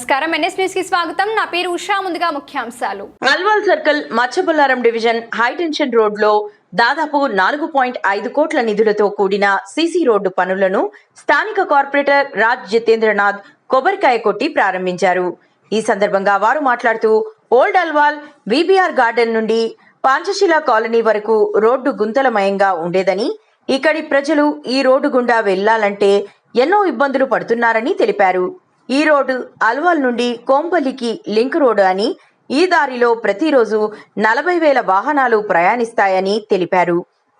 నమస్కారం NS news కి స్వాగతం. నా పేరు ఉషా. ముందుగా ముఖ్యాంశాలు. Alwal circle Machabollaram division high tension road లో దాదాపు 4.5 కోట్ల నిధులతో కూడిన సీసీ రోడ్డు పనులను స్థానిక కార్పొరేటర్ రాజ్ జితేంద్రనాథ్ కొబ్బరికాయ కొట్టి ప్రారంభించారు. ఈ సందర్భంగా వారు మాట్లాడుతూ ఓల్డ్ అల్వాల్ విబిఆర్ గార్డెన్ నుండి పాంచశిల కాలనీ వరకు రోడ్డు గుంతలమయంగా ఉండేదని, ఇక్కడి ప్రజలు ఈ రోడ్డు గుండా వెళ్లాలంటే ఎన్నో ఇబ్బందులు పడుతున్నారని తెలిపారు. ఈ రోడ్డు అల్వాల్ నుండి కోంపల్లికి లింక్ రోడ్డు అని, ఈ దారిలో ప్రతిరోజు 40,000 వాహనాలు ప్రయాణిస్తాయని తెలిపారు.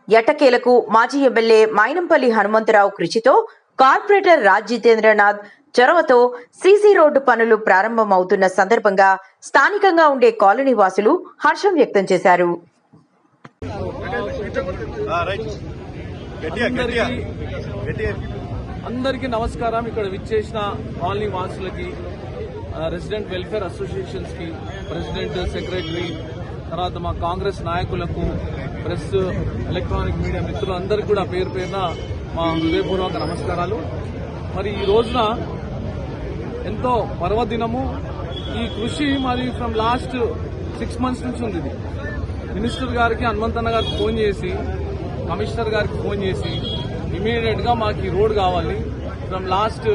ఎట్టకేలకు మాజీ ఎమ్మెల్యే మైనంపల్లి హనుమంతరావు కృషితో కార్పొరేటర్ రాజ్ జితేంద్రనాథ్ చొరవతో సీసీ రోడ్డు పనులు ప్రారంభమవుతున్న సందర్భంగా స్థానికంగా ఉండే కాలనీ వాసులు హర్షం వ్యక్తం చేశారు. అందరికీ నమస్కారం. ఇక్కడ విచ్చేసిన కాలనీ వాసులకి, రెసిడెంట్ వెల్ఫేర్ అసోసియేషన్స్ కి, ప్రెసిడెంట్, సెక్రటరీ, తర్వాత మా కాంగ్రెస్ నాయకులకు, ప్రెస్, ఎలక్ట్రానిక్ మీడియా మిత్రులందరికీ కూడా పేరు పేరున మా హృదయపూర్వక నమస్కారాలు. మరి ఈ రోజున ఎంతో పర్వదినము. ఈ కృషి మరి ఫ్రమ్ లాస్ట్ 6 months నుంచి ఉంది. మినిస్టర్ గారికి, హనుమంతన్న గారికి ఫోన్ చేసి, కమిషనర్ గారికి ఫోన్ చేసి ఇమీడియట్ గా మాకు ఈ రోడ్ కావాలి. ఫ్రమ్ లాస్ట్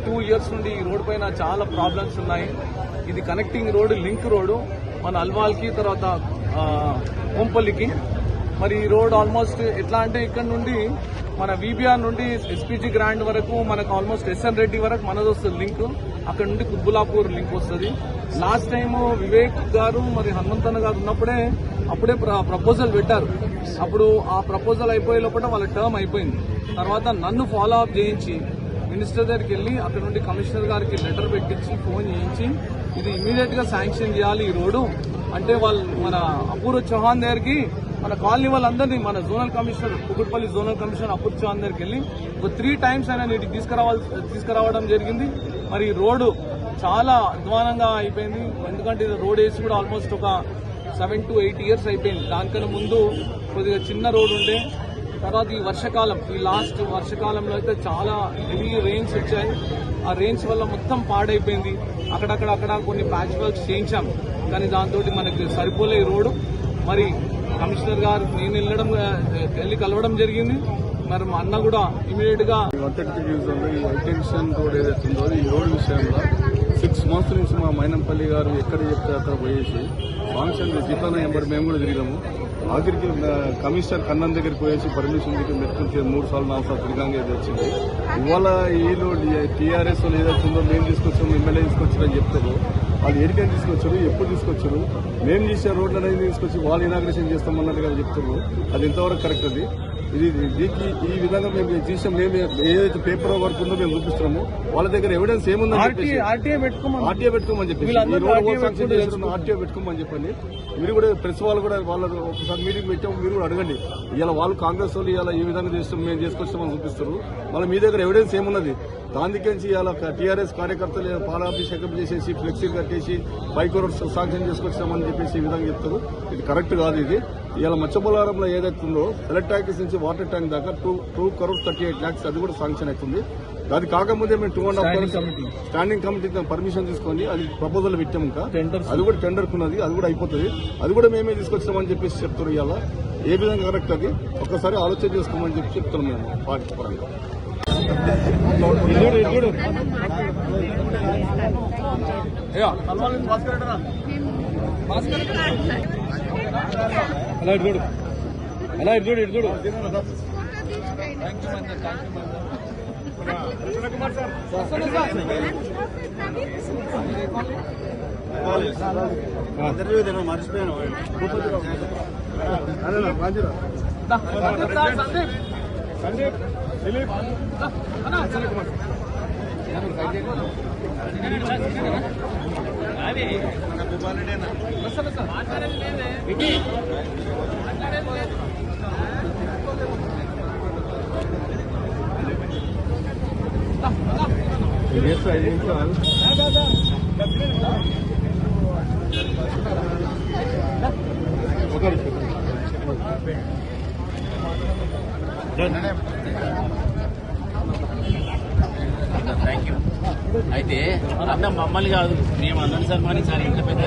2 years నుండి ఈ రోడ్ పైన చాలా ప్రాబ్లమ్స్ ఉన్నాయి. ఇది కనెక్టింగ్ రోడ్, లింక్ రోడ్ మన అల్వాల్కి, తర్వాత కోంపల్లికి. మరి ఈ రోడ్ ఆల్మోస్ట్ ఎట్లా అంటే ఇక్కడ నుండి మన విబిఆర్ నుండి ఎస్పీజీ గ్రాండ్ వరకు మనకు ఆల్మోస్ట్ ఎస్ఎన్ రెడ్డి వరకు మనది వస్తుంది లింక్. అక్కడ నుండి కుత్బులాపూర్ లింక్ వస్తుంది. లాస్ట్ టైం వివేక్ గారు మరి హనుమంతన్న గారు ఉన్నప్పుడే అప్పుడే ప్రపోజల్ పెట్టారు. అప్పుడు ఆ ప్రపోజల్ అయిపోయే లోపల వాళ్ళ టర్మ్ అయిపోయింది. తర్వాత నన్ను ఫాలో అప్ చేయించి మినిస్టర్ దగ్గరికి వెళ్లి అక్కడ నుండి కమిషనర్ గారికి లెటర్ పెట్టించి ఫోన్ చేయించి ఇది ఇమీడియట్ గా శాంక్షన్ చేయాలి ఈ రోడ్డు అంటే, వాళ్ళు మన అపూర్వ చౌహాన్ దగ్గరికి, మన కాలనీ వాళ్ళందరినీ, మన zonal commissioner, Kukatpally zonal commissioner Apoorva Chauhan దగ్గరికి వెళ్లి ఒక 3 times ఆయన నీటికి తీసుకురావడం జరిగింది. మరి ఈ రోడ్డు చాలా అధ్వానంగా అయిపోయింది. ఎందుకంటే ఇది రోడ్ వేసి కూడా ఆల్మోస్ట్ ఒక 7 to 8 years అయిపోయింది. దానికన్నా ముందు కొద్దిగా చిన్న రోడ్ ఉండే. తర్వాత ఈ వర్షకాలం, ఈ లాస్ట్ వర్షకాలంలో అయితే చాలా హెవీ రెయిన్స్ వచ్చాయి. ఆ రెయిన్స్ వల్ల మొత్తం పాడైపోయింది. అక్కడ కొన్ని ప్యాచ్ వర్క్స్ చేయించాం, కానీ దాంతో మనకి సరిపోలే ఈ రోడ్డు. మరి కమిషనర్ గారు నేను వెళ్ళి కలవడం జరిగింది. మరి మా అన్న కూడా ఇమీడియట్ గా హైటెన్షన్ రోడ్ ఏదైతే ఉందో ఈ రోడ్ విషయంలో 6 months నుంచి మా మైనంపల్లి గారు ఎక్కడ చెప్తే అక్కడ పోయేసి ఫంక్షన్ జీతాన ఎంబడి మేము కూడా తిరిగాము. ఆఖరికి కమిషనర్ కన్నన్ దగ్గరికి పోయేసి పర్మిషన్ దగ్గర మెట్టుకుంటే 3 సార్లు 4 సార్లు తిరిగానే వచ్చింది. ఇవాళ వీళ్ళు టీఆర్ఎస్ వాళ్ళు ఏదైతే ఉందో మేము తీసుకొచ్చాము, ఎమ్మెల్యే తీసుకొచ్చారని చెప్తారు. వాళ్ళు ఏడికైనా తీసుకొచ్చారు, ఎప్పుడు తీసుకొచ్చారు, మేము చేసే రోడ్లు అనేది తీసుకొచ్చి వాళ్ళు ఇనాగ్రేషన్ చేస్తామన్నట్టుగా చెప్తున్నారు. అది ఎంతవరకు కరెక్ట్? అది దీనికి ఈ విధంగా మేము చేసాం. మేము ఏదైతే పేపర్ వర్క్ ఉందో మేము చూపిస్తున్నాము. వాళ్ళ దగ్గర ఎవిడెన్స్ ఏముందని ఆర్టీఏ పెట్టుకోమని చెప్పి ఆర్టీఏ పెట్టుకోమని చెప్పండి. మీరు కూడా ప్రెస్ వాళ్ళు కూడా వాళ్ళ ఒకసారి మీటింగ్ పెట్టాము, మీరు కూడా అడగండి. ఇలా వాళ్ళు కాంగ్రెస్ వాళ్ళు ఇలా ఈ విధంగా చేస్తాం, మేము చేసుకొస్తామని చూపిస్తారు. మళ్ళీ మీ దగ్గర ఎవిడెన్స్ ఏమున్నది? దానికేసి ఇలా టీఆర్ఎస్ కార్యకర్తలు పాలాభిషేకం చేసేసి ఫ్లెక్సీలు కట్టేసి 5 crores శాంక్షన్ చేసుకొచ్చామని చెప్పేసి ఈ విధంగా చెప్తారు. ఇది కరెక్ట్ కాదు. ఇది ఇలా మచ్చబొల్లారంలో ఏదైతే ఉందో సెలెక్ట్ ట్యాంక్ నుంచి వాటర్ ట్యాంక్ దాకా 2 crores 38 lakhs అది కూడా శాంక్షన్ అవుతుంది. దాని కాకముందే మేము 2.5 crores స్టాండింగ్ కమిటీ పర్మిషన్ తీసుకొని అది ప్రపోజల్ పెట్టాము. ఇంకా అది కూడా టెండర్కున్నది, అది కూడా అయిపోతుంది. అది కూడా మేమే తీసుకొచ్చామని చెప్పేసి చెప్తారు. ఇవాళ ఏ విధంగా కరెక్ట్ అది ఒకసారి ఆలోచన చేసుకోమని చెప్పి చెప్తున్నాం మేము పార్టీ పరంగా. మర్చిపోయాను. Thank you. అయితే అన్న మమ్మల్ని కాదు మేము అందరిని సన్మానించాలి ఇంత పెద్ద